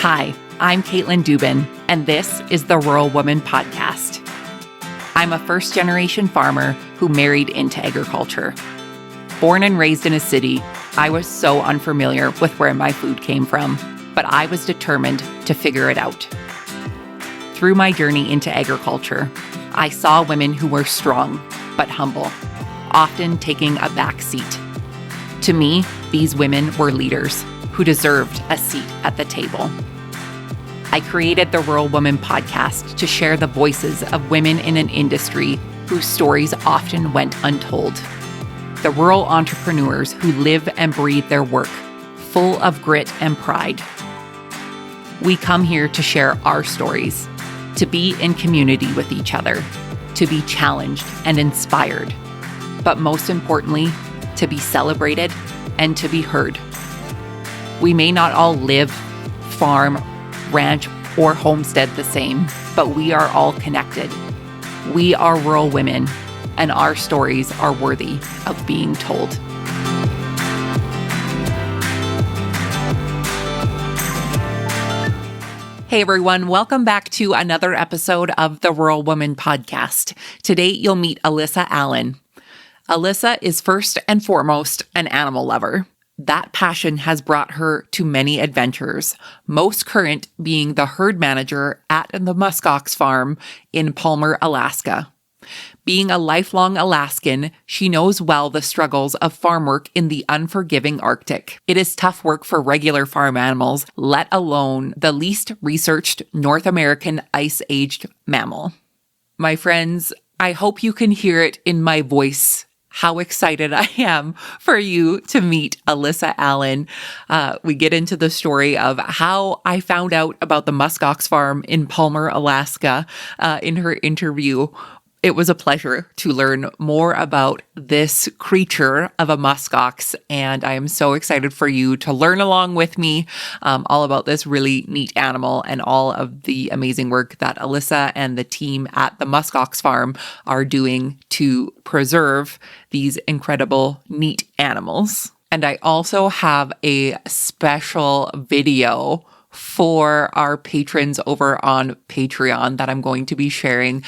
Hi, I'm Caitlin Dubin, and this is the Rural Woman Podcast. I'm a first-generation farmer who married into agriculture. Born and raised in a city, I was so unfamiliar with where my food came from, but I was determined to figure it out. Through my journey into agriculture, I saw women who were strong but humble, often taking a back seat. To me, these women were leaders who deserved a seat at the table. I created the Rural Woman Podcast to share the voices of women in an industry whose stories often went untold. The rural entrepreneurs who live and breathe their work, full of grit and pride. We come here to share our stories, to be in community with each other, to be challenged and inspired, but most importantly, to be celebrated and to be heard. We may not all live, farm, ranch, or homestead the same, but we are all connected. We are rural women, and our stories are worthy of being told. Hey everyone, welcome back to another episode of the Rural Woman Podcast. Today you'll meet Alyssa Allen. Alyssa is first and foremost an animal lover. That passion has brought her to many adventures, most current being the herd manager at the Musk Ox Farm in Palmer, Alaska. Being a lifelong Alaskan, she knows well the struggles of farm work in the unforgiving Arctic. It is tough work for regular farm animals, let alone the least researched North American ice-aged mammal. My friends, I hope you can hear it in my voice how excited I am for you to meet Alyssa Allen. We get into the story of how I found out about the Musk Ox Farm in Palmer, Alaska, in her interview. It was a pleasure to learn more about this creature of a muskox, and I am so excited for you to learn along with me all about this really neat animal and all of the amazing work that Alyssa and the team at the Musk Ox Farm are doing to preserve these incredible, neat animals. And I also have a special video for our patrons over on Patreon that I'm going to be sharing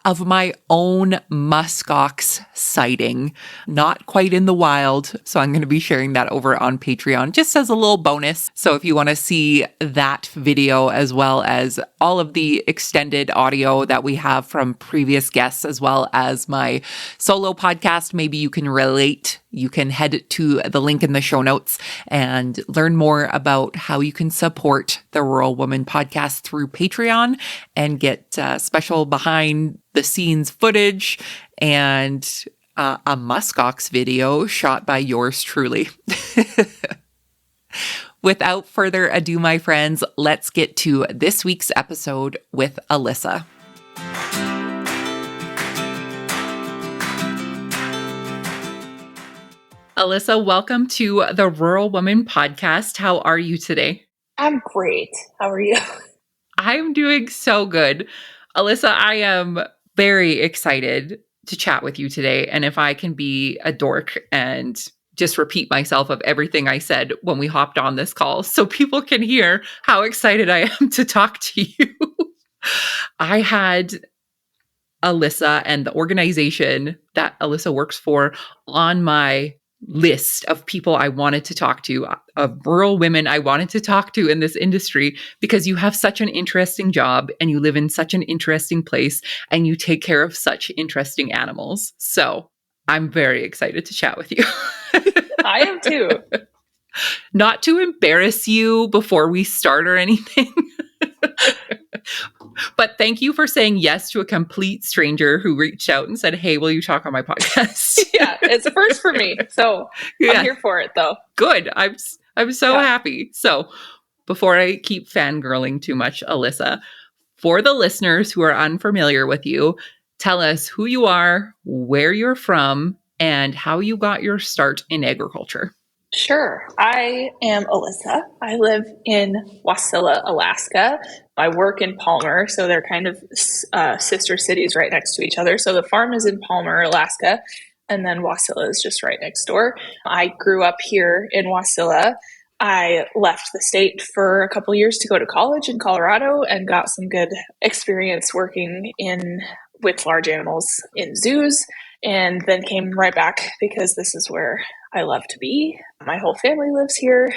of my own muskox sighting, not quite in the wild. So I'm going to be sharing that over on Patreon just as a little bonus. So if you want to see that video as well as all of the extended audio that we have from previous guests, as well as my solo podcast, maybe you can relate. You can head to the link in the show notes and learn more about how you can support the Rural Woman Podcast through Patreon and get special behind the scenes footage and a muskox video shot by yours truly. Without further ado, my friends, let's get to this week's episode with Alyssa. Alyssa, welcome to the Rural Woman Podcast. How are you today? I'm great. How are you? I'm doing so good. Alyssa, I am very excited to chat with you today. And if I can be a dork and just repeat myself of everything I said when we hopped on this call so people can hear how excited I am to talk to you. I had Alyssa and the organization that Alyssa works for on my list of people I wanted to talk to, of rural women I wanted to talk to in this industry, because you have such an interesting job and you live in such an interesting place and you take care of such interesting animals. So I'm very excited to chat with you. I am too. Not to embarrass you before we start or anything. But thank you for saying yes to a complete stranger who reached out and said, "Hey, will you talk on my podcast?" Yeah, it's a first for me. So yeah. I'm here for it though. Good. I'm so happy. So before I keep fangirling too much, Alyssa, for the listeners who are unfamiliar with you, tell us who you are, where you're from, and how you got your start in agriculture. Sure. I am Alyssa. I live in Wasilla, Alaska. I work in Palmer, so they're kind of sister cities right next to each other. So the farm is in Palmer, Alaska, and then Wasilla is just right next door. I grew up here in Wasilla. I left the state for a couple years to go to college in Colorado and got some good experience working with large animals in zoos, and then came right back because this is where I love to be. My whole family lives here.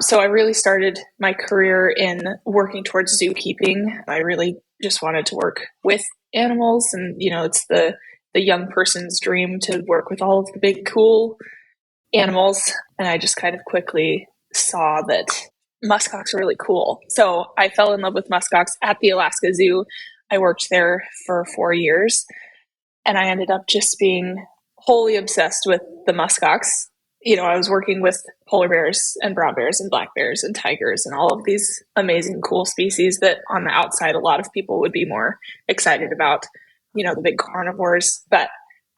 So I really started my career in working towards zookeeping. I really just wanted to work with animals, and it's the young person's dream to work with all of the big cool animals. And I just kind of quickly saw that muskox are really cool. So I fell in love with muskox at the Alaska Zoo. I worked there for 4 years, and I ended up just being wholly obsessed with the muskox. I was working with polar bears and brown bears and black bears and tigers and all of these amazing, cool species that on the outside, a lot of people would be more excited about, the big carnivores. But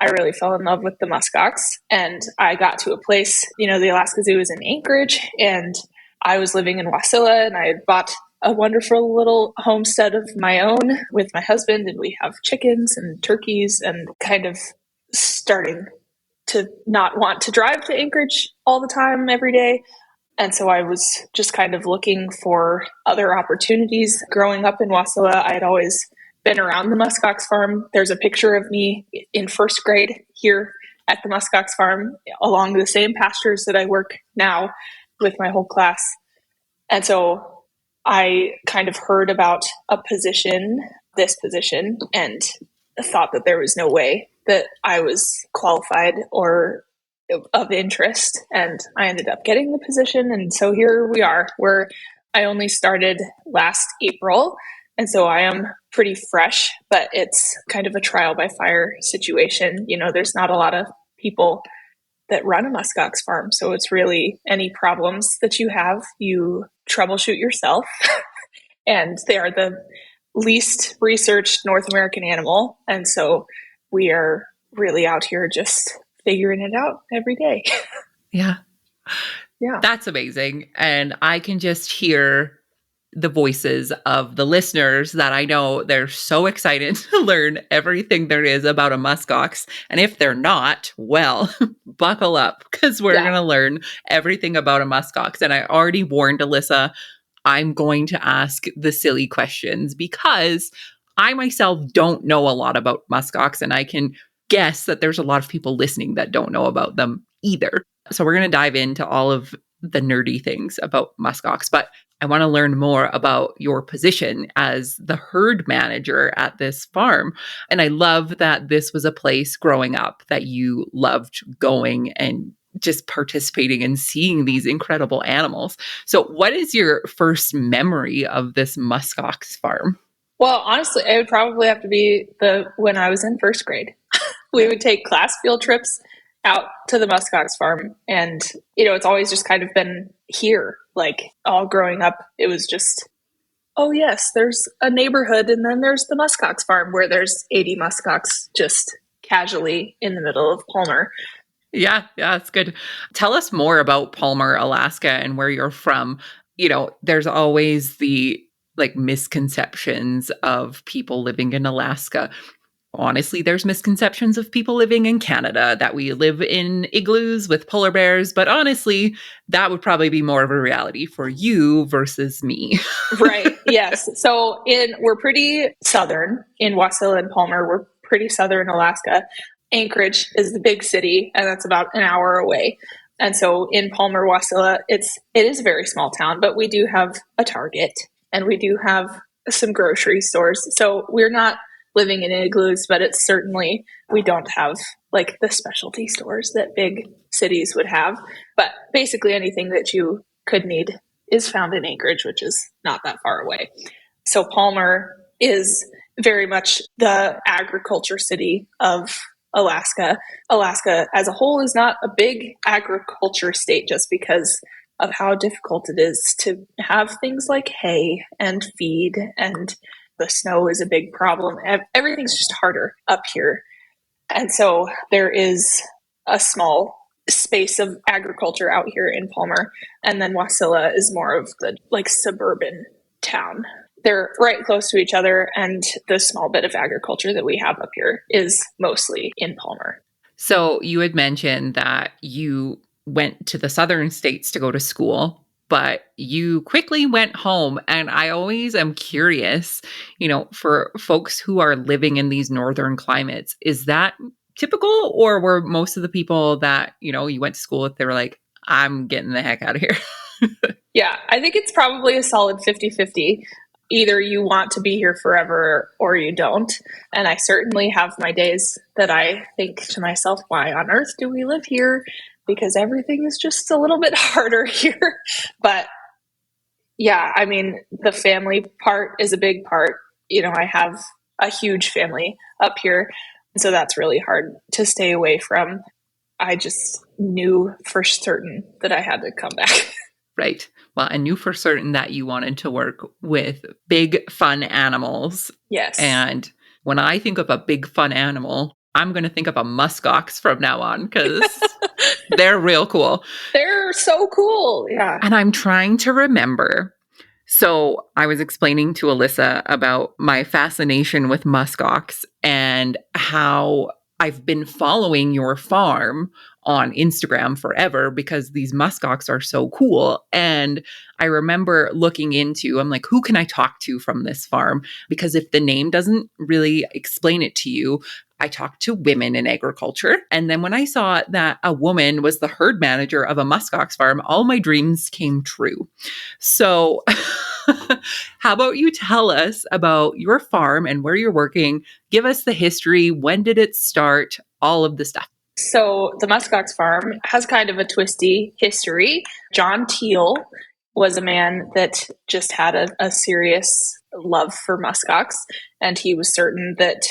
I really fell in love with the muskox, and I got to a place, the Alaska Zoo is in Anchorage, and I was living in Wasilla, and I had bought a wonderful little homestead of my own with my husband, and we have chickens and turkeys, and kind of starting to not want to drive to Anchorage all the time every day. And so I was just kind of looking for other opportunities. Growing up in Wasilla, I had always been around the Musk Ox Farm. There's a picture of me in first grade here at the Musk Ox Farm along the same pastures that I work now with my whole class. And so I kind of heard about this position, and thought that there was no way that I was qualified or of interest. And I ended up getting the position. And so here we are, where I only started last April. And so I am pretty fresh, but it's kind of a trial by fire situation. There's not a lot of people that run a Musk Ox farm. So it's really any problems that you have, you troubleshoot yourself. And they are the least researched North American animal. And so we are really out here just figuring it out every day. Yeah. Yeah. That's amazing. And I can just hear the voices of the listeners that I know they're so excited to learn everything there is about a muskox. And if they're not, well, buckle up, because we're going to learn everything about a muskox. And I already warned Alyssa, I'm going to ask the silly questions because I myself don't know a lot about muskox, and I can guess that there's a lot of people listening that don't know about them either. So we're going to dive into all of the nerdy things about muskox, but I want to learn more about your position as the herd manager at this farm. And I love that this was a place growing up that you loved going and just participating and seeing these incredible animals. So what is your first memory of this muskox farm? Well, honestly, it would probably have to be when I was in first grade. We would take class field trips out to the muskox farm, and it's always just kind of been here. Like all growing up, it was just, oh yes, there's a neighborhood, and then there's the muskox farm where there's 80 muskox just casually in the middle of Palmer. Yeah, it's good. Tell us more about Palmer, Alaska, and where you're from. There's always the misconceptions of people living in Alaska. Honestly, there's misconceptions of people living in Canada, that we live in igloos with polar bears, but honestly, that would probably be more of a reality for you versus me. Right. Yes. So we're pretty southern in Wasilla and Palmer. We're pretty southern Alaska. Anchorage is the big city, and that's about an hour away. And so in Palmer, Wasilla, it is a very small town, but we do have a Target, and we do have some grocery stores. So we're not living in igloos, but it's certainly, we don't have like the specialty stores that big cities would have. But basically anything that you could need is found in Anchorage, which is not that far away. So Palmer is very much the agriculture city of Alaska. Alaska as a whole is not a big agriculture state just because of how difficult it is to have things like hay and feed, and the snow is a big problem. Everything's just harder up here. And so there is a small space of agriculture out here in Palmer. And then Wasilla is more of the suburban town. They're right close to each other, and the small bit of agriculture that we have up here is mostly in Palmer. So you had mentioned that you went to the southern states to go to school. but you quickly went home. And I always am curious, for folks who are living in these northern climates, is that typical, or were most of the people that, you went to school with, they were like, I'm getting the heck out of here? Yeah, I think it's probably a solid 50-50. Either you want to be here forever or you don't. And I certainly have my days that I think to myself, why on earth do we live here? Because everything is just a little bit harder here. But yeah, I mean, the family part is a big part. I have a huge family up here. So that's really hard to stay away from. I just knew for certain that I had to come back. Right. Well, I knew for certain that you wanted to work with big, fun animals. Yes. And when I think of a big, fun animal, I'm going to think of a muskox from now on because they're real cool. They're so cool. Yeah. And I'm trying to remember. So I was explaining to Alyssa about my fascination with muskox and how I've been following your farm on Instagram forever because these muskox are so cool. And I remember looking into, I'm like, who can I talk to from this farm? Because if the name doesn't really explain it to you, I talked to women in agriculture. And then when I saw that a woman was the herd manager of a muskox farm, all my dreams came true. So how about you tell us about your farm and where you're working? Give us the history. When did it start? All of the stuff. So the Musk Ox Farm has kind of a twisty history. John Teal was a man that just had a serious love for muskox, and he was certain that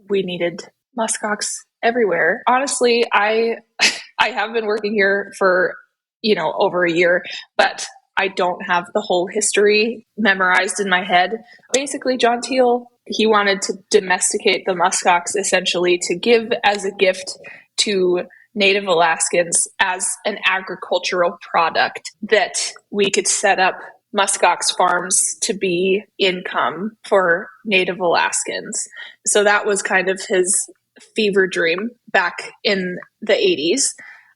we needed muskox everywhere. Honestly, I have been working here for, over a year, but I don't have the whole history memorized in my head. Basically, John Teal, he wanted to domesticate the muskox essentially to give as a gift to Native Alaskans as an agricultural product that we could set up muskox farms to be income for Native Alaskans. So that was kind of his fever dream back in the 80s.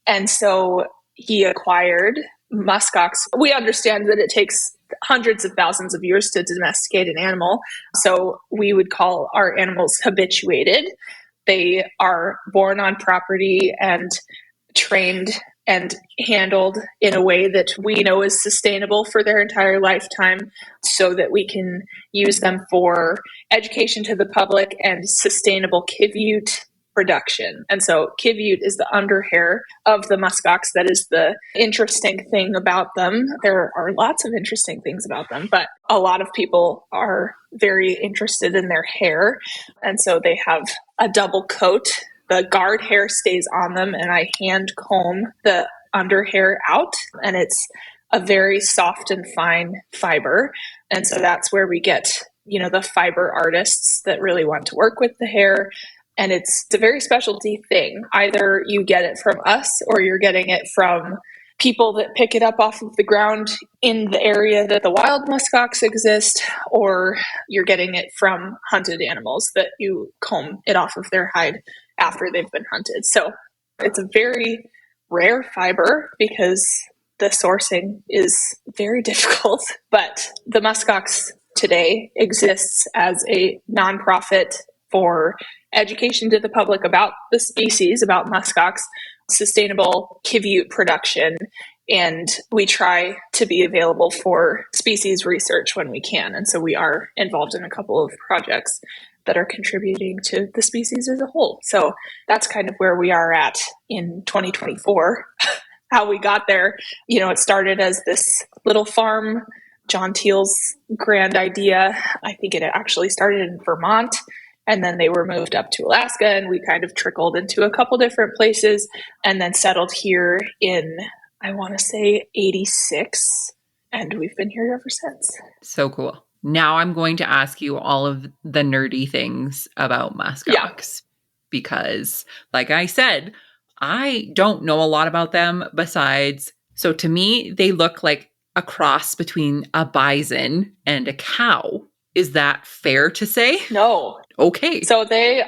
And so he acquired muskox. We understand that it takes hundreds of thousands of years to domesticate an animal. So we would call our animals habituated. They are born on property and trained and handled in a way that we know is sustainable for their entire lifetime so that we can use them for education to the public and sustainable kivute production. And so kivute is the underhair of the muskox. That is the interesting thing about them. There are lots of interesting things about them, but a lot of people are very interested in their hair. And so they have a double coat. The guard hair stays on them, and I hand comb the underhair out, and it's a very soft and fine fiber. And so that's where we get, the fiber artists that really want to work with the hair. And it's a very specialty thing. Either you get it from us or you're getting it from people that pick it up off of the ground in the area that the wild muskox exist, or you're getting it from hunted animals that you comb it off of their hide after they've been hunted. So it's a very rare fiber because the sourcing is very difficult. But the muskox today exists as a nonprofit for education to the public about the species, about muskox, sustainable kivute production, and we try to be available for species research when we can. And so we are involved in a couple of projects that are contributing to the species as a whole. So that's kind of where we are at in 2024. How we got there, it started as this little farm, John Teal's grand idea. I think it actually started in Vermont, and then they were moved up to Alaska, and we kind of trickled into a couple different places and then settled here in, I want to say, 86. And we've been here ever since. So cool. Now I'm going to ask you all of the nerdy things about muskox because, like I said, I don't know a lot about them besides, so to me, they look like a cross between a bison and a cow. Is that fair to say? No. Okay. So they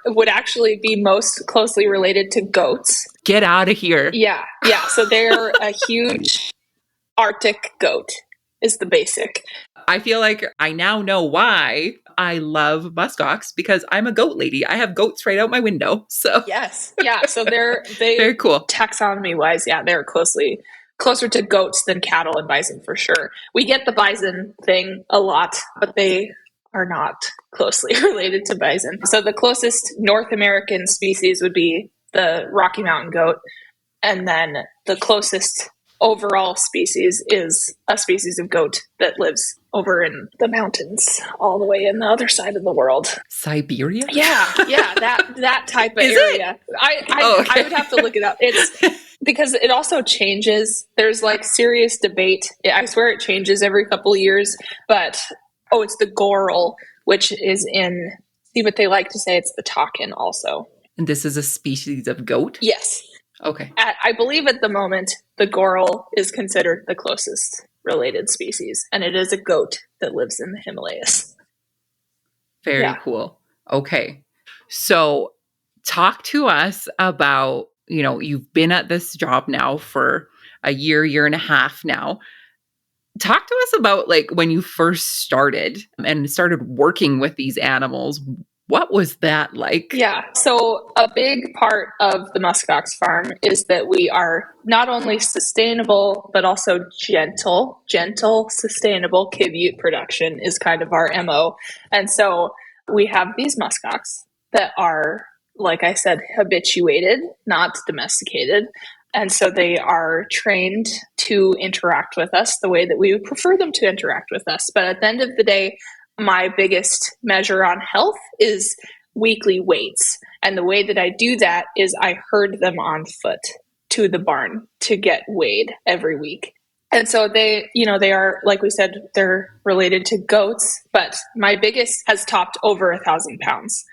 would actually be most closely related to goats. Get out of here. Yeah. So they're a huge Arctic goat is the basic. I feel like I now know why I love muskox, because I'm a goat lady. I have goats right out my window. So Yes. Yeah. So they very cool. taxonomy wise, yeah, they're closer to goats than cattle and bison for sure. We get the bison thing a lot, but they are not closely related to bison. So the closest North American species would be the Rocky Mountain goat. And then the closest overall species is a species of goat that lives over in the mountains, all the way in the other side of the world. Siberia? Yeah, that type of Is area. Okay. I would have to look it up. It's because it also changes. There's like serious debate. I swear it changes every couple of years. But it's the goral, which is in. See, but they like to say it's the takin also. And this is a species of goat? Yes. Okay. I believe at the moment, the goral is considered the closest related species, and it is a goat that lives in the Himalayas. Very cool. Okay. So talk to us about, you've been at this job now for a year and a half now. Talk to us about like when you first started and started working with these animals. What was that like? Yeah. So a big part of the Musk Ox Farm is that we are not only sustainable, but also gentle, sustainable kid production is kind of our MO. And so we have these muskox that are, like I said, habituated, not domesticated. And so they are trained to interact with us the way that we would prefer them to interact with us. But at the end of the day, my biggest measure on health is weekly weights. And the way that I do that is I herd them on foot to the barn to get weighed every week. And so they are, like we said, they're related to goats, but my biggest has topped over 1,000 pounds.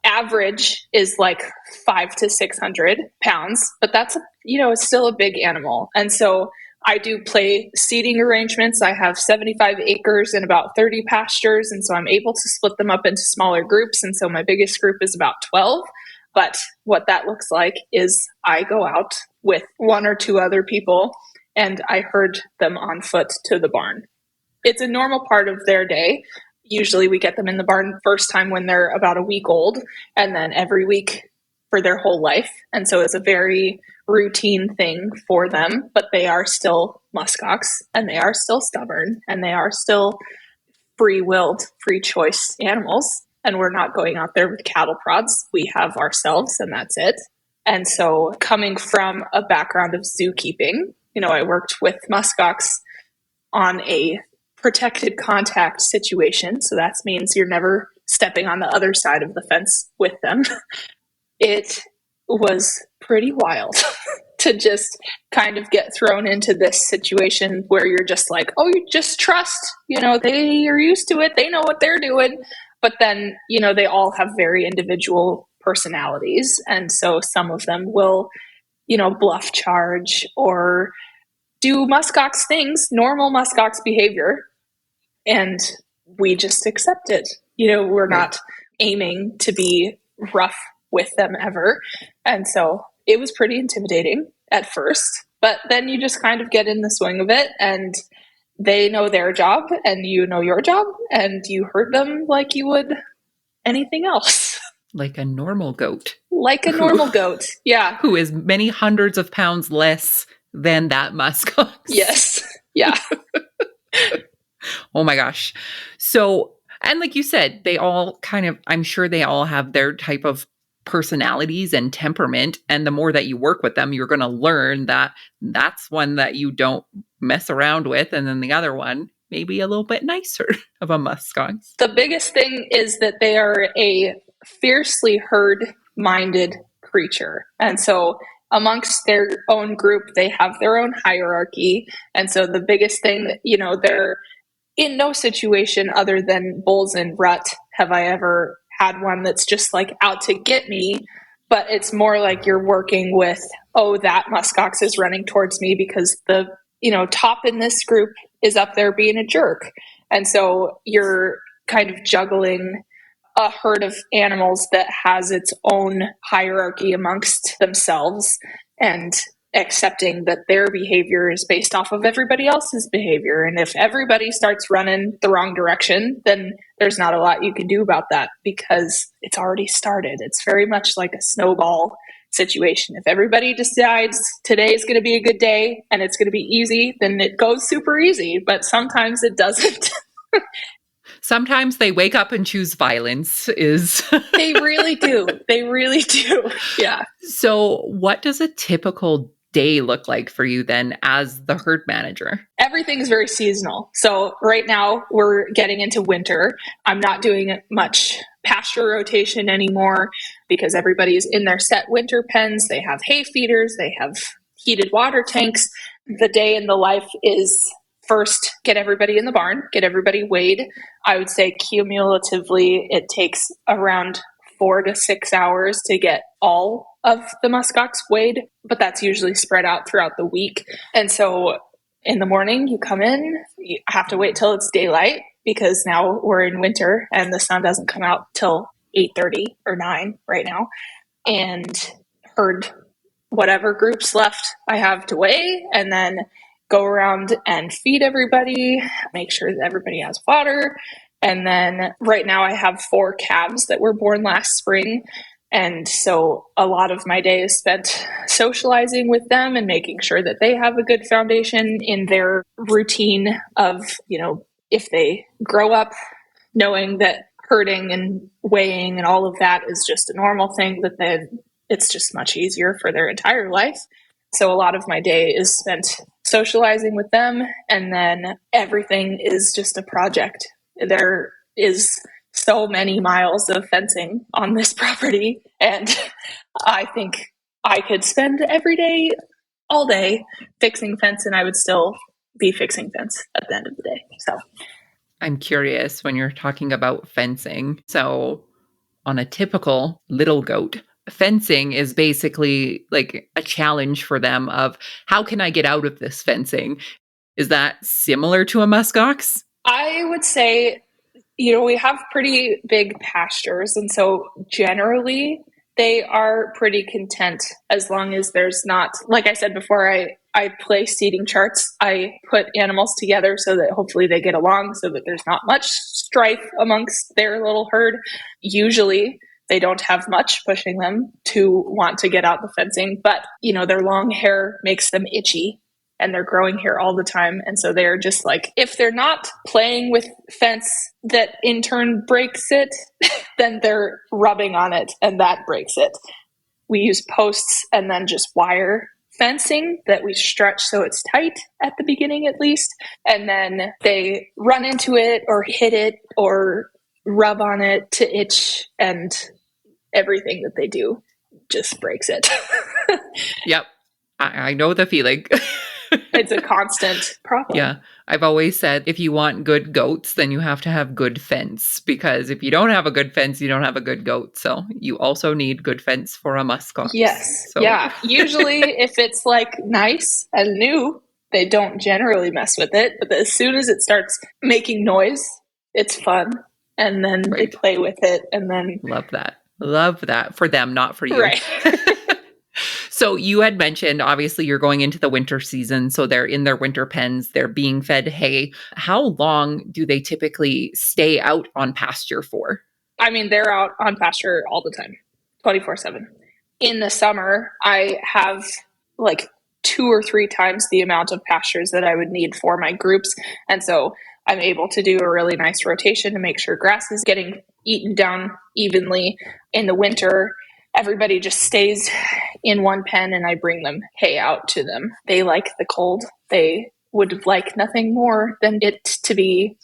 Average is like 500 to 600 pounds, but that's, it's still a big animal. And so I do play seating arrangements. I have 75 acres and about 30 pastures. And so I'm able to split them up into smaller groups. And so my biggest group is about 12. But what that looks like is I go out with one or two other people and I herd them on foot to the barn. It's a normal part of their day. Usually we get them in the barn first time when they're about a week old, and then every week for their whole life. And so it's a very routine thing for them, but they are still muskox and they are still stubborn and they are still free-willed, free choice animals. And we're not going out there with cattle prods. We have ourselves and that's it. And so coming from a background of zookeeping, I worked with muskox on a protected contact situation. So that means you're never stepping on the other side of the fence with them. It was pretty wild to just kind of get thrown into this situation where you're just like, oh, you just trust, they are used to it. They know what they're doing. But then, they all have very individual personalities. And so some of them will, bluff charge or do muskox things, normal muskox behavior. And we just accept it. We're not aiming to be rough with them ever. And so it was pretty intimidating at first, but then you just kind of get in the swing of it and they know their job and you know your job and you herd them like you would anything else. Like a normal goat. Like a normal goat. Yeah. Who is many hundreds of pounds less than that muskox. Yes. Yeah. Oh my gosh. So, and like you said, they all I'm sure they all have their type of personalities and temperament. And the more that you work with them, you're going to learn that that's one that you don't mess around with. And then the other one, maybe a little bit nicer of a muskox. The biggest thing is that they are a fiercely herd-minded creature. And so amongst their own group, they have their own hierarchy. And so the biggest thing, they're in no situation other than bulls and rut have I ever had one that's just like out to get me. But it's more like you're working with, that muskox is running towards me because the, top in this group is up there being a jerk. And so you're kind of juggling a herd of animals that has its own hierarchy amongst themselves. And accepting that their behavior is based off of everybody else's behavior. And if everybody starts running the wrong direction, then there's not a lot you can do about that because it's already started. It's very much like a snowball situation. If everybody decides today is going to be a good day and it's going to be easy, then it goes super easy, but sometimes it doesn't. Sometimes they wake up and choose violence They really do. They really do. Yeah. So what does a typical day look like for you then as the herd manager? Everything's very seasonal. So right now we're getting into winter. I'm not doing much pasture rotation anymore because everybody's in their set winter pens. They have hay feeders, they have heated water tanks. The day in the life is first get everybody in the barn, get everybody weighed. I would say cumulatively it takes around 4 to 6 hours to get all of the muskox weighed, but that's usually spread out throughout the week. And so in the morning you come in, you have to wait till it's daylight because now we're in winter and the sun doesn't come out till 8:30 or 9 right now, and herd whatever groups left I have to weigh, and then go around and feed everybody, make sure that everybody has water. And then right now I have 4 calves that were born last spring. And so a lot of my day is spent socializing with them and making sure that they have a good foundation in their routine of, if they grow up knowing that herding and weighing and all of that is just a normal thing, that then it's just much easier for their entire life. So a lot of my day is spent socializing with them, and then everything is just a project. There is so many miles of fencing on this property, and I think I could spend every day, all day, fixing fence, and I would still be fixing fence at the end of the day. So I'm curious when you're talking about fencing. So on a typical little goat, fencing is basically like a challenge for them of how can I get out of this fencing? Is that similar to a muskox? I would say, we have pretty big pastures. And so generally they are pretty content as long as there's not, like I said before, I play seating charts. I put animals together so that hopefully they get along so that there's not much strife amongst their little herd. Usually they don't have much pushing them to want to get out the fencing, but their long hair makes them itchy and they're growing hair all the time. And so they're just like, if they're not playing with fence that in turn breaks it, then they're rubbing on it and that breaks it. We use posts and then just wire fencing that we stretch so it's tight at the beginning at least. And then they run into it or hit it or rub on it to itch, and everything that they do just breaks it. Yep. I know the feeling. It's a constant problem. Yeah. I've always said if you want good goats, then you have to have good fence, because if you don't have a good fence, you don't have a good goat. So you also need good fence for a muskox. Yes. So. Yeah. Usually if it's like nice and new, they don't generally mess with it. But as soon as it starts making noise, it's fun. And then They play with it. And then Love that. Love that for them, not for you. Right. So you had mentioned, obviously, you're going into the winter season. So they're in their winter pens. They're being fed hay. How long do they typically stay out on pasture for? I mean, they're out on pasture all the time, 24/7. In the summer, I have like 2 or 3 times the amount of pastures that I would need for my groups. And so I'm able to do a really nice rotation to make sure grass is getting eaten down evenly. In the winter, everybody just stays in one pen and I bring them hay out to them. They like the cold. They would like nothing more than it to be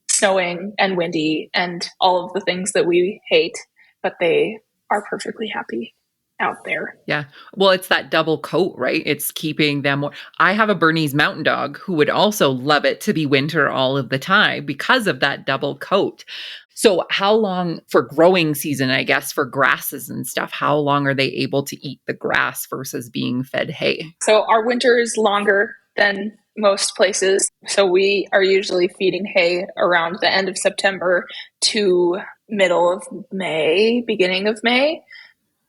snowing and windy and all of the things that we hate, but they are perfectly happy out there. Yeah. Well, it's that double coat, right? It's keeping them more. I have a Bernese mountain dog who would also love it to be winter all of the time because of that double coat. So how long for growing season, I guess, for grasses and stuff, how long are they able to eat the grass versus being fed hay? So our winter is longer than most places. So we are usually feeding hay around the end of September to middle of May, beginning of May.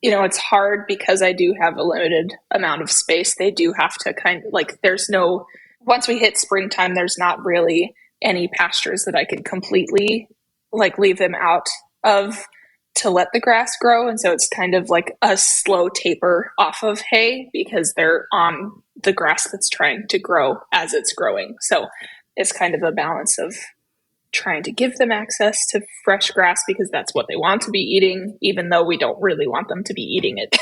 it's hard because I do have a limited amount of space. They do have to once we hit springtime, there's not really any pastures that I could completely leave them out of to let the grass grow. And so it's kind of like a slow taper off of hay because they're on the grass that's trying to grow as it's growing. So it's kind of a balance of trying to give them access to fresh grass because that's what they want to be eating, even though we don't really want them to be eating it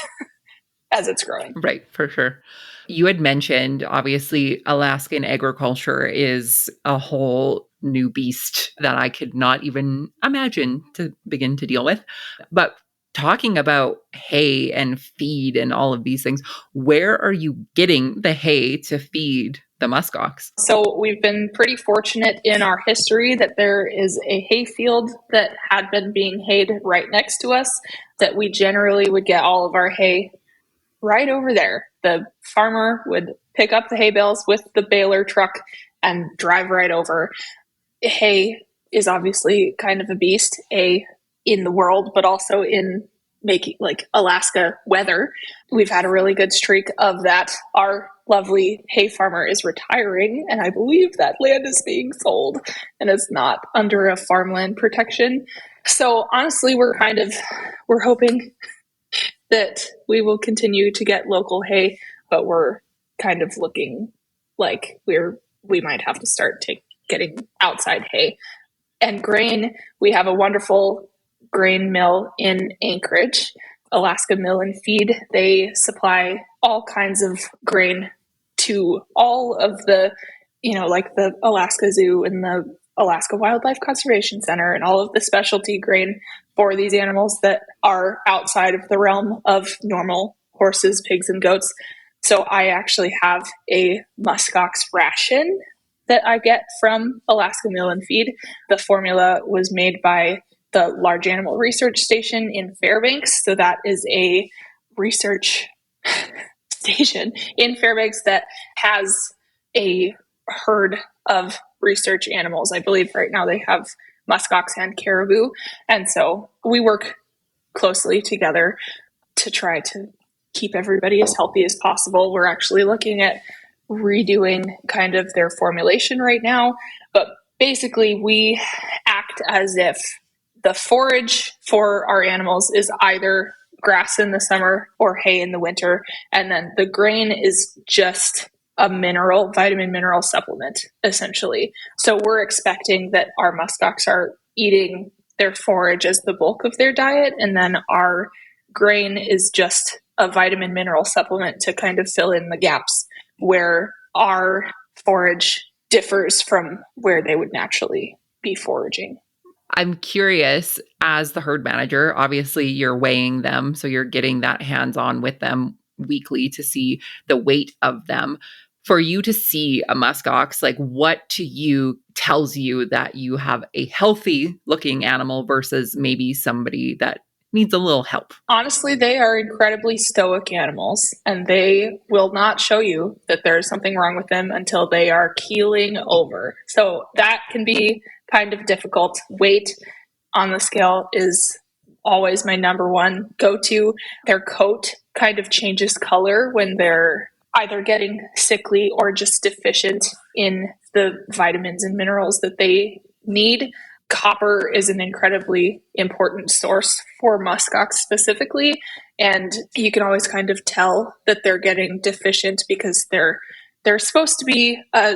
as it's growing. Right, for sure. You had mentioned, obviously, Alaskan agriculture is a whole new beast that I could not even imagine to begin to deal with. But talking about hay and feed and all of these things, where are you getting the hay to feed the muskox? So we've been pretty fortunate in our history that there is a hay field that had been being hayed right next to us, that we generally would get all of our hay right over there. The farmer would pick up the hay bales with the baler truck and drive right over. Hay is obviously kind of a beast, in the world, but also in making Alaska weather. We've had a really good streak of that. Our lovely hay farmer is retiring, and I believe that land is being sold and it's not under a farmland protection. So honestly, we're hoping that we will continue to get local hay, but we're kind of looking like we might have to start getting outside hay. And grain, we have a wonderful grain mill in Anchorage, Alaska Mill and Feed. They supply all kinds of grain to all of the, the Alaska Zoo and the Alaska Wildlife Conservation Center and all of the specialty grain for these animals that are outside of the realm of normal horses, pigs, and goats. So I actually have a muskox ration that I get from Alaska Mill and Feed. The formula was made by the Large Animal Research Station in Fairbanks. So that is a research station in Fairbanks that has a herd of research animals. I believe right now they have muskox and caribou. And so we work closely together to try to keep everybody as healthy as possible. We're actually looking at redoing kind of their formulation right now. But basically, we act as if the forage for our animals is either grass in the summer or hay in the winter. And then the grain is just a vitamin mineral supplement, essentially. So we're expecting that our muskox are eating their forage as the bulk of their diet. And then our grain is just a vitamin mineral supplement to kind of fill in the gaps where our forage differs from where they would naturally be foraging. I'm curious, as the herd manager, obviously you're weighing them, so you're getting that hands-on with them weekly to see the weight of them. For you to see a muskox, what to you tells you that you have a healthy looking animal versus maybe somebody that needs a little help? Honestly, they are incredibly stoic animals, and they will not show you that there's something wrong with them until they are keeling over. So that can be kind of difficult. Weight on the scale is always my number one go-to. Their coat kind of changes color when they're either getting sickly or just deficient in the vitamins and minerals that they need. Copper is an incredibly important source for muskox specifically, and you can always kind of tell that they're getting deficient because they're supposed to be a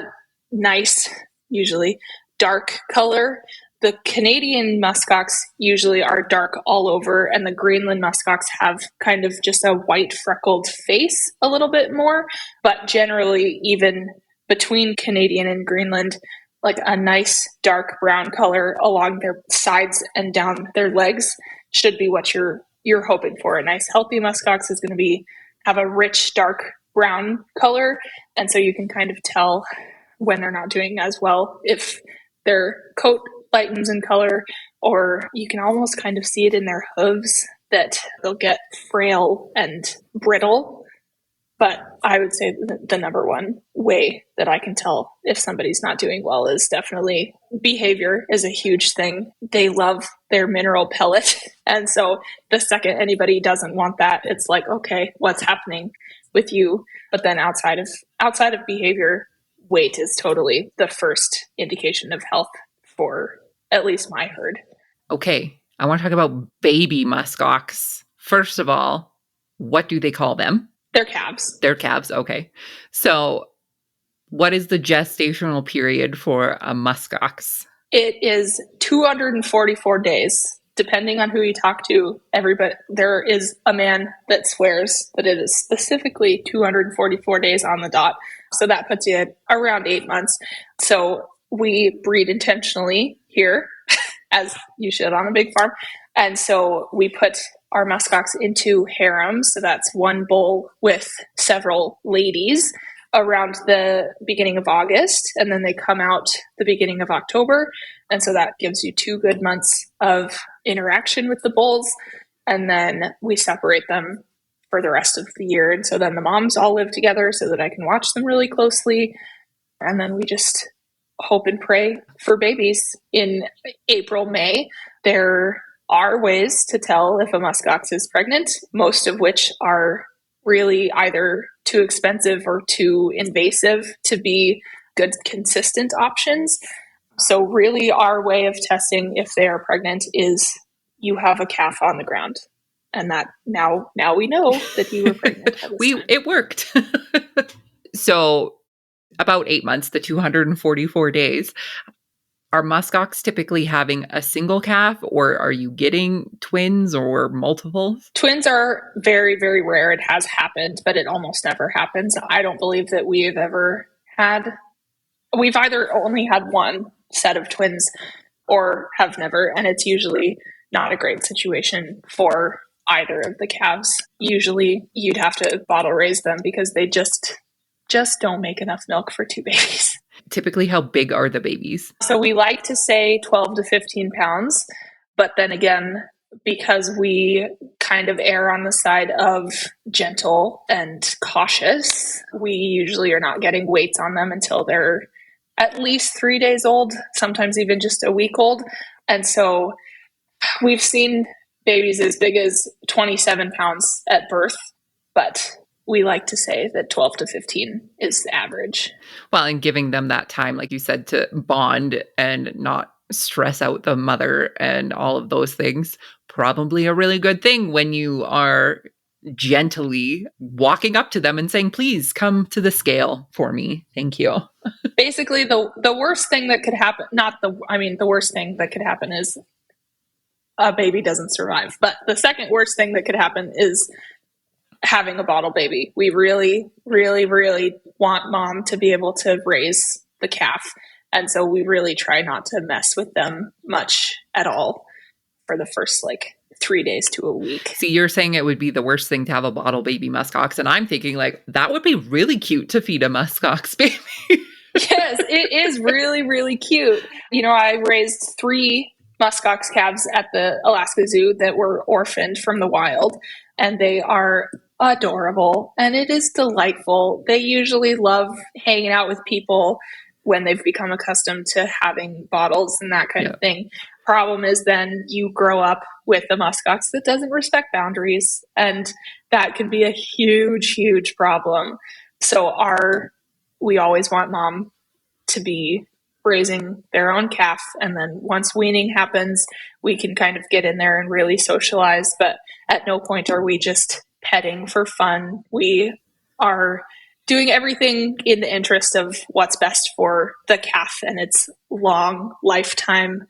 nice, usually dark color. The Canadian muskox usually are dark all over, and the Greenland muskox have kind of just a white freckled face a little bit more, but generally even between Canadian and Greenland, like a nice dark brown color along their sides and down their legs should be what you're hoping for. A nice healthy muskox is going to have a rich dark brown color, and so you can kind of tell when they're not doing as well if their coat lightens in color, or you can almost kind of see it in their hooves that they'll get frail and brittle. But I would say the number one way that I can tell if somebody's not doing well is definitely behavior is a huge thing. They love their mineral pellet. And so the second anybody doesn't want that, it's like, okay, what's happening with you? But then outside of behavior, weight is totally the first indication of health for at least my herd. Okay, I want to talk about baby muskox. First of all, what do they call them? They're calves. They're calves, okay. So what is the gestational period for a muskox? It is 244 days. Depending on who you talk to, there is a man that swears that it is specifically 244 days on the dot. So that puts you at around 8 months. So we breed intentionally here, as you should on a big farm. And so we put our muskox into harems. So that's one bull with several ladies around the beginning of August, and then they come out the beginning of October. And so that gives you 2 good months of interaction with the bulls. And then we separate them for the rest of the year. And so then the moms all live together so that I can watch them really closely. And then we just hope and pray for babies. In April, May, there are ways to tell if a muskox is pregnant, most of which are really either too expensive or too invasive to be good, consistent options. So really our way of testing if they are pregnant is you have a calf on the ground. And that now we know that you were pregnant. It worked. So about 8 months, the 244 days. Are muskox typically having a single calf, or are you getting twins or multiples? Twins are very, very rare. It has happened, but it almost never happens. I don't believe that we've either only had one set of twins or have never, and it's usually not a great situation for either of the calves. Usually you'd have to bottle raise them because they just don't make enough milk for 2 babies. Typically, how big are the babies? So we like to say 12 to 15 pounds, but then again, because we kind of err on the side of gentle and cautious, we usually are not getting weights on them until they're at least 3 days old, sometimes even just a week old. And so we've seen babies as big as 27 pounds at birth, but we like to say that 12 to 15 is the average. Well, and giving them that time, like you said, to bond and not stress out the mother and all of those things, probably a really good thing when you are gently walking up to them and saying, please come to the scale for me. Thank you. Basically, the worst thing that could happen, the worst thing that could happen is a baby doesn't survive. But the second worst thing that could happen is having a bottle baby. We really, really, really want mom to be able to raise the calf. And so we really try not to mess with them much at all for the first 3 days to a week. See, you're saying it would be the worst thing to have a bottle baby muskox. And I'm thinking that would be really cute to feed a muskox baby. Yes, it is really, really cute. I raised 3 muskox calves at the Alaska Zoo that were orphaned from the wild, and they are adorable, and it is delightful. They usually love hanging out with people when they've become accustomed to having bottles and that kind of thing. Problem is then you grow up with a muskox that doesn't respect boundaries, and that can be a huge, huge problem. So we always want mom to be raising their own calf, and then once weaning happens, we can kind of get in there and really socialize, but at no point are we just petting for fun. We are doing everything in the interest of what's best for the calf and its long lifetime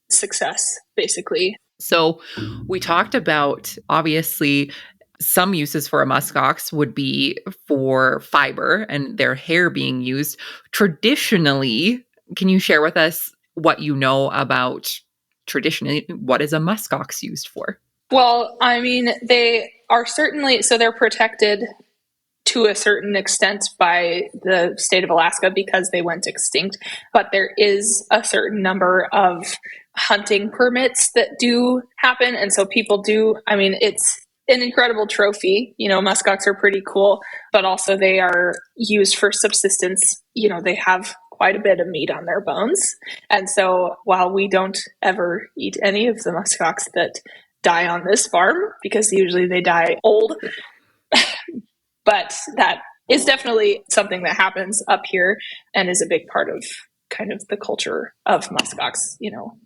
success, basically. So we talked about, obviously, some uses for a muskox would be for fiber and their hair being used. Traditionally, can you share with us what you know about traditionally what is a muskox used for? Well, they are certainly, so they're protected to a certain extent by the state of Alaska because they went extinct, but there is a certain number of hunting permits that do happen. And so people do, an incredible trophy. Muskox are pretty cool, but also they are used for subsistence. They have quite a bit of meat on their bones. And so while we don't ever eat any of the muskox that die on this farm, because usually they die old, but that is definitely something that happens up here and is a big part of kind of the culture of muskox.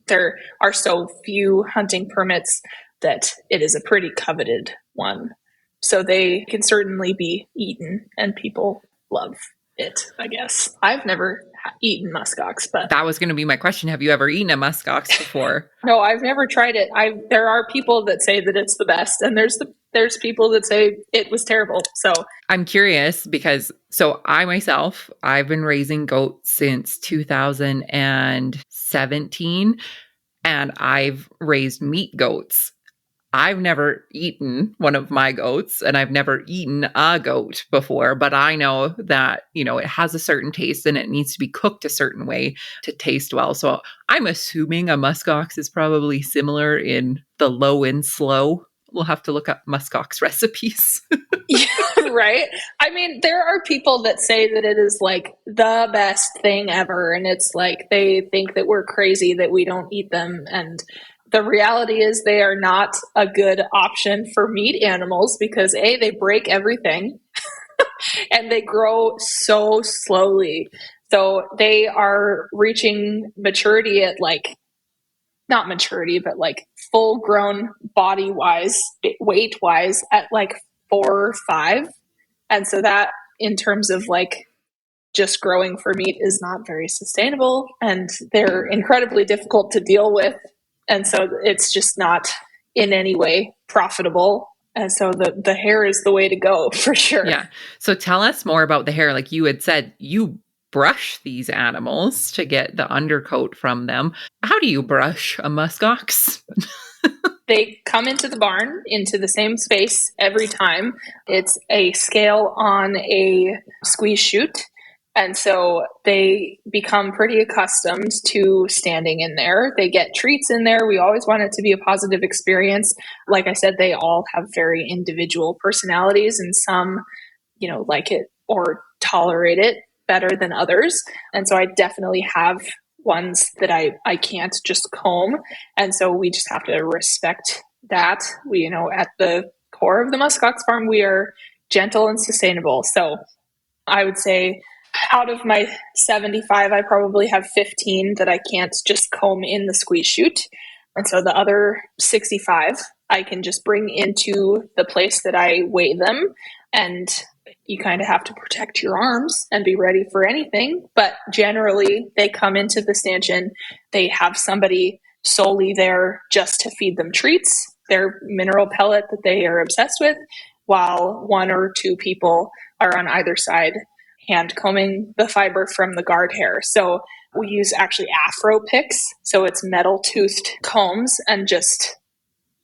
There are so few hunting permits that it is a pretty coveted one. So they can certainly be eaten and people love it, I guess. I've never eaten muskox, but that was going to be my question. Have you ever eaten a muskox before? No, I've never tried it. There are people that say that it's the best, and there's people that say it was terrible. So I'm curious because I myself, I've been raising goats since 2017, and I've raised meat goats. I've never eaten one of my goats, and I've never eaten a goat before, but I know that, it has a certain taste and it needs to be cooked a certain way to taste well. So I'm assuming a muskox is probably similar in the low and slow. We'll have to look up muskox recipes. Yeah, right? I mean, there are people that say that it is like the best thing ever, and it's like they think that we're crazy that we don't eat them, and the reality is they are not a good option for meat animals because A, they break everything and they grow so slowly. So they are reaching maturity at not maturity, but full grown body wise, weight wise at 4 or 5. And so that in terms of just growing for meat is not very sustainable, and they're incredibly difficult to deal with. And so it's just not in any way profitable. And so the hair is the way to go for sure. Yeah. So tell us more about the hair. Like you had said, you brush these animals to get the undercoat from them. How do you brush a muskox? They come into the barn, into the same space every time. It's a scale on a squeeze chute. And so they become pretty accustomed to standing in there. They get treats in there. We always want it to be a positive experience. Like I said, they all have very individual personalities, and some, like it or tolerate it better than others. And so I definitely have ones that I can't just comb. And so we just have to respect that. We, at the core of the Musk Ox Farm, we are gentle and sustainable. So I would say out of my 75, I probably have 15 that I can't just comb in the squeeze chute. And so the other 65, I can just bring into the place that I weigh them. And you kind of have to protect your arms and be ready for anything. But generally, they come into the stanchion. They have somebody solely there just to feed them treats, their mineral pellet that they are obsessed with, while 1 or 2 people are on either side hand combing the fiber from the guard hair. So we use actually afro picks. So it's metal toothed combs, and just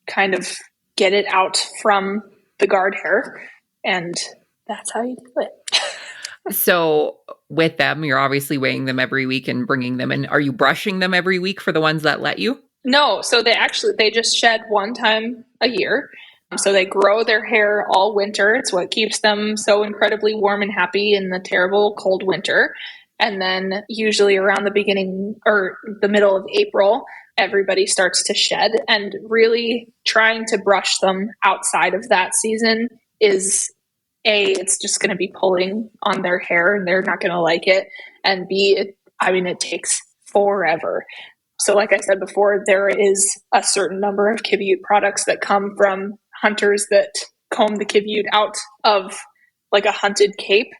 kind of get it out from the guard hair. And that's how you do it. So with them, you're obviously weighing them every week and bringing them in. Are you brushing them every week for the ones that let you? No. So they just shed 1 time a year. So they grow their hair all winter. It's what keeps them so incredibly warm and happy in the terrible cold winter. And then usually around the beginning or the middle of April, everybody starts to shed. And really trying to brush them outside of that season is it's just going to be pulling on their hair and they're not going to like it. And B, it takes forever. So like I said before, there is a certain number of kibute products that come from hunters that comb the kibute out of a hunted cape.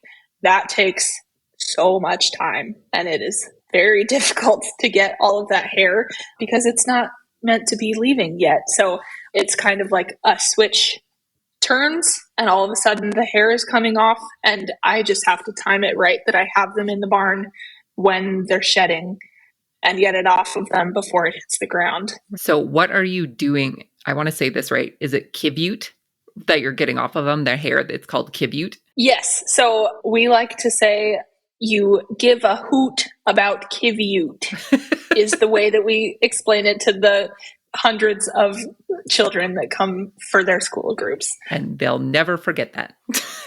That takes so much time, and it is very difficult to get all of that hair because it's not meant to be leaving yet. So it's kind of like a switch turns and all of a sudden the hair is coming off, and I just have to time it right that I have them in the barn when they're shedding and get it off of them before it hits the ground. So what are you doing? I want to say this right. Is it kibute that you're getting off of them, their hair? It's called kibute? Yes. So we like to say you give a hoot about kibute is the way that we explain it to the hundreds of children that come for their school groups. And they'll never forget that.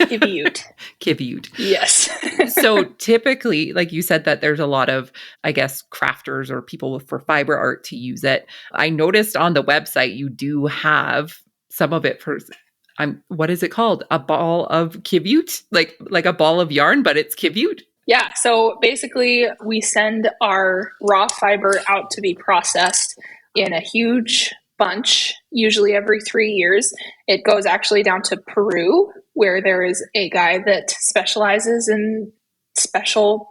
Kiviute. Kiviute. Yes. So typically, like you said, that there's a lot of, I guess, crafters or people for fiber art to use it. I noticed on the website you do have some of it for, what is it called? A ball of kiviute? Like a ball of yarn, but it's kiviute? Yeah, so basically we send our raw fiber out to be processed in a huge bunch, usually every 3 years. It goes actually down to Peru, where there is a guy that specializes in special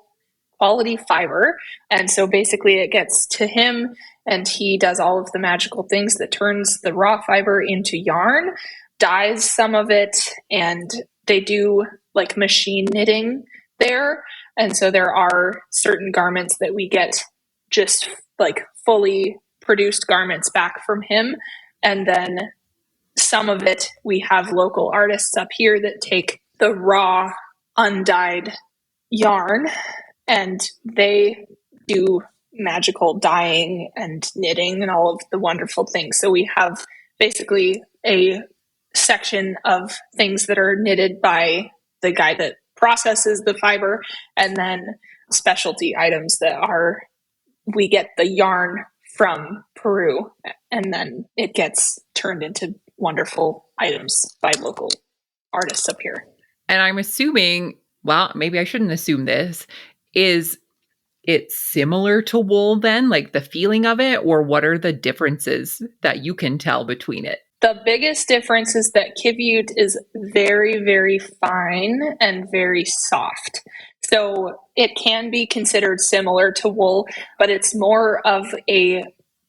quality fiber. And so basically it gets to him and he does all of the magical things that turns the raw fiber into yarn, dyes some of it, and they do like machine knitting there. And so there are certain garments that we get just like fully produced garments back from him. And then some of it, we have local artists up here that take the raw, undyed yarn and they do magical dyeing and knitting and all of the wonderful things. So we have basically a section of things that are knitted by the guy that processes the fiber, and then specialty items that are, we get the yarn from Peru and then it gets turned into wonderful items by local artists up here. And I'm assuming, well, maybe I shouldn't assume this, is it similar to wool then, like the feeling of it, or what are the differences that you can tell between it? The biggest difference is that kiviute is very, very fine and very soft. So it can be considered similar to wool, but it's more of a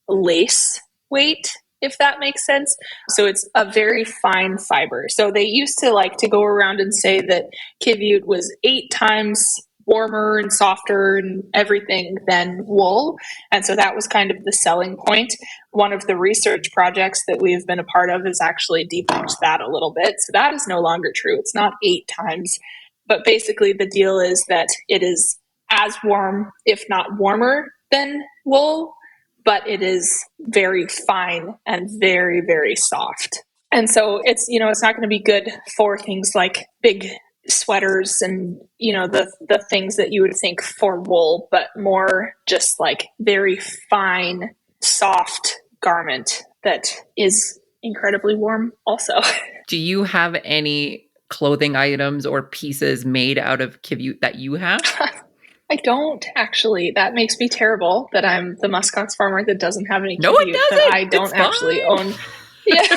lace weight, if that makes sense. So it's a very fine fiber. So they used to like to go around and say that kiviute was 8 times warmer and softer and everything than wool. And so that was kind of the selling point. One of the research projects that we've been a part of has actually debunked that a little bit. So that is no longer true. It's not 8 times. But basically the deal is that it is as warm, if not warmer than wool, but it is very fine and very, very soft. And so it's, it's not going to be good for things like big sweaters and the things that you would think for wool, but more just like very fine, soft garment that is incredibly warm also. Do you have any clothing items or pieces made out of kiviute that you have? I don't actually. That makes me terrible that I'm the Muskox farmer that doesn't have any kiviute. No, it doesn't. That I don't actually own. Yeah.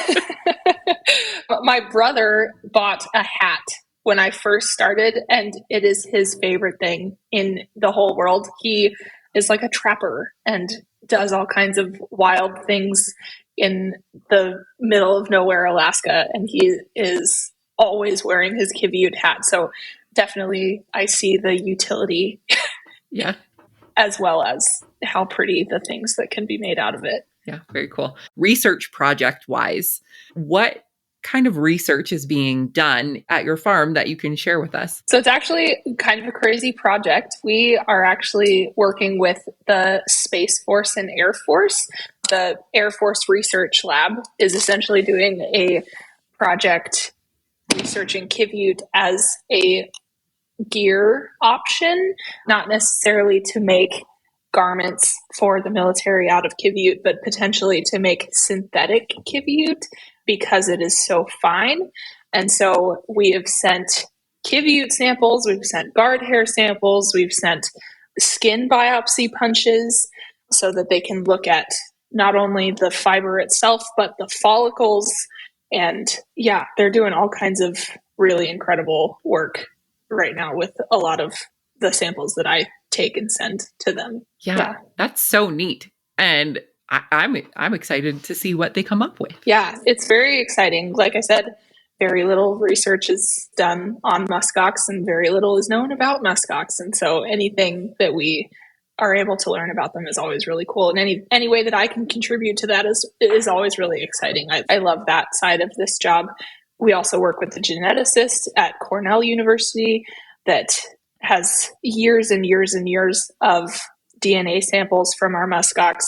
My brother bought a hat when I first started, and it is his favorite thing in the whole world. He is like a trapper and does all kinds of wild things in the middle of nowhere, Alaska, and he is always wearing his kiviute hat. So definitely I see the utility, yeah, as well as how pretty the things that can be made out of it. Yeah, very cool. Research project wise, what kind of research is being done at your farm that you can share with us? So it's actually kind of a crazy project. We are actually working with the Space Force and Air Force. The Air Force Research Lab is essentially doing a project researching kiviute as a gear option, not necessarily to make garments for the military out of kiviute, but potentially to make synthetic kiviute because it is so fine. And so we have sent kiviute samples, we've sent guard hair samples, we've sent skin biopsy punches so that they can look at not only the fiber itself, but the follicles. And yeah, they're doing all kinds of really incredible work right now with a lot of the samples that I take and send to them. Yeah. That's so neat. And I'm excited to see what they come up with. Yeah, it's very exciting. Like I said, very little research is done on muskox and very little is known about muskox. And so anything that we are able to learn about them is always really cool. And any way that I can contribute to that is always really exciting. I love that side of this job. We also work with the geneticist at Cornell University that has years and years and years of DNA samples from our muskox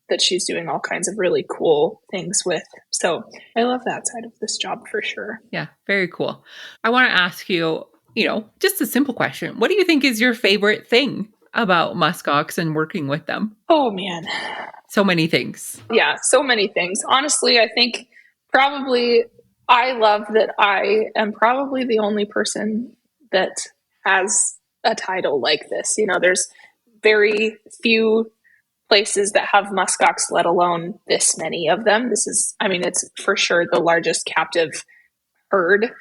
that she's doing all kinds of really cool things with. So I love that side of this job for sure. Yeah, very cool. I want to ask you, just a simple question. What do you think is your favorite thing about Muskox and working with them? Oh, man. So many things. Yeah, so many things. Honestly, I think probably I love that I am probably the only person that has a title like this. There's very few places that have muskox, let alone this many of them. It's for sure the largest captive herd.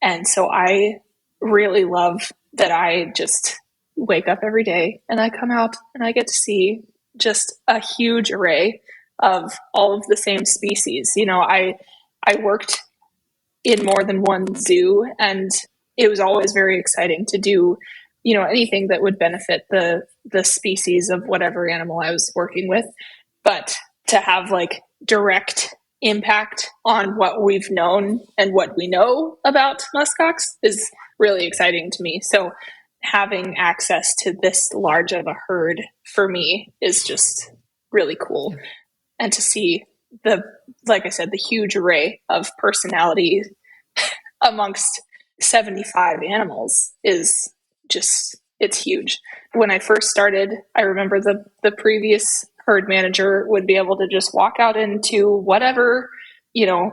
And so I really love that I just wake up every day and I come out and I get to see just a huge array of all of the same species. I worked in more than one zoo, and it was always very exciting to do anything that would benefit the species of whatever animal I was working with, but to have like direct impact on what we've known and what we know about muskox is really exciting to me. So having access to this large of a herd for me is just really cool. And to see like I said, the huge array of personality amongst 75 animals is just, it's huge. When I first started, I remember the previous herd manager would be able to just walk out into whatever,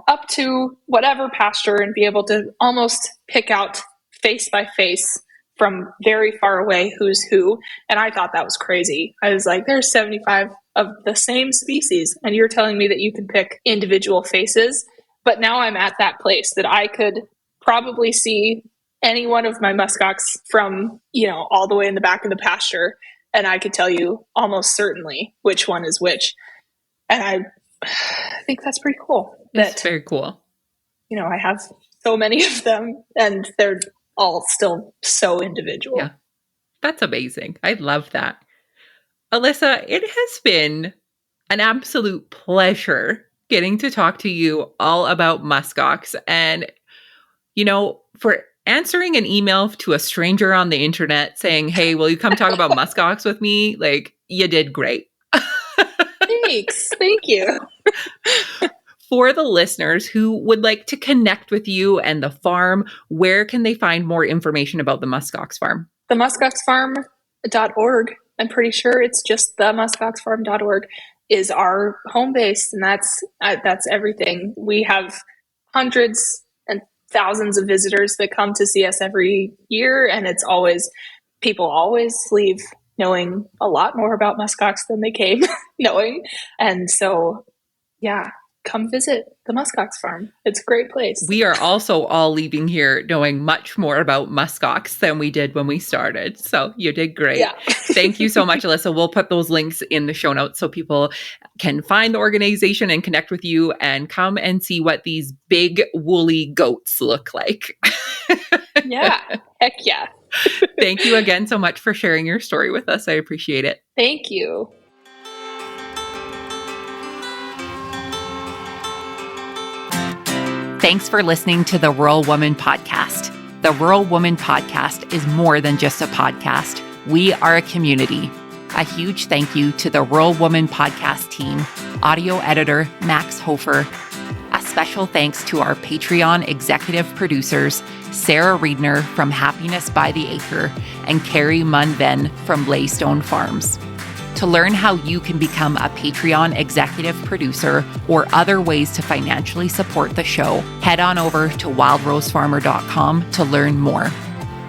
up to whatever pasture and be able to almost pick out face by face from very far away who's who. And I thought that was crazy. I was like, there's 75 of the same species, and you're telling me that you can pick individual faces. But now I'm at that place that I could probably see any one of my muskox from, all the way in the back of the pasture, and I could tell you almost certainly which one is which. And I think that's pretty cool. That's very cool. I have so many of them, and they're all still so individual. Yeah, that's amazing. I love that. Alyssa, it has been an absolute pleasure getting to talk to you all about muskox, and for answering an email to a stranger on the internet saying, hey, will you come talk about muskox with me? Like, you did great. Thanks. Thank you. For the listeners who would like to connect with you and the farm, where can they find more information about the Musk Ox Farm? The muskoxfarm.org. I'm pretty sure it's just the muskoxfarm.org is our home base, and that's everything. We have hundreds and thousands of visitors that come to see us every year, and people always leave knowing a lot more about muskox than they came knowing. And so, yeah, come visit the Musk Ox Farm. It's a great place. We are also all leaving here knowing much more about muskox than we did when we started. So you did great. Yeah. Thank you so much, Alyssa. We'll put those links in the show notes so people can find the organization and connect with you and come and see what these big woolly goats look like. Yeah. Heck yeah. Thank you again so much for sharing your story with us. I appreciate it. Thank you. Thanks for listening to the Rural Woman Podcast. The Rural Woman Podcast is more than just a podcast. We are a community. A huge thank you to the Rural Woman Podcast team, audio editor Max Hofer. A special thanks to our Patreon executive producers, Sarah Riedner from Happiness by the Acre and Carrie Munven from Blaystone Farms. To learn how you can become a Patreon executive producer or other ways to financially support the show, head on over to wildrosefarmer.com to learn more.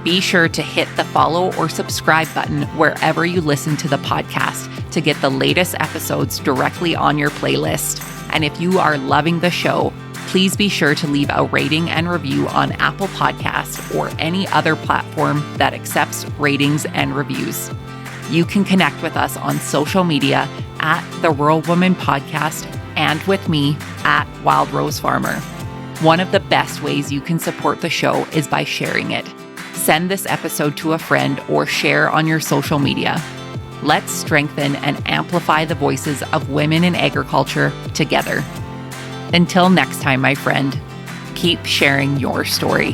Be sure to hit the follow or subscribe button wherever you listen to the podcast to get the latest episodes directly on your playlist. And if you are loving the show, please be sure to leave a rating and review on Apple Podcasts or any other platform that accepts ratings and reviews. You can connect with us on social media at The Rural Woman Podcast and with me at Wild Rose Farmer. One of the best ways you can support the show is by sharing it. Send this episode to a friend or share on your social media. Let's strengthen and amplify the voices of women in agriculture together. Until next time, my friend, keep sharing your story.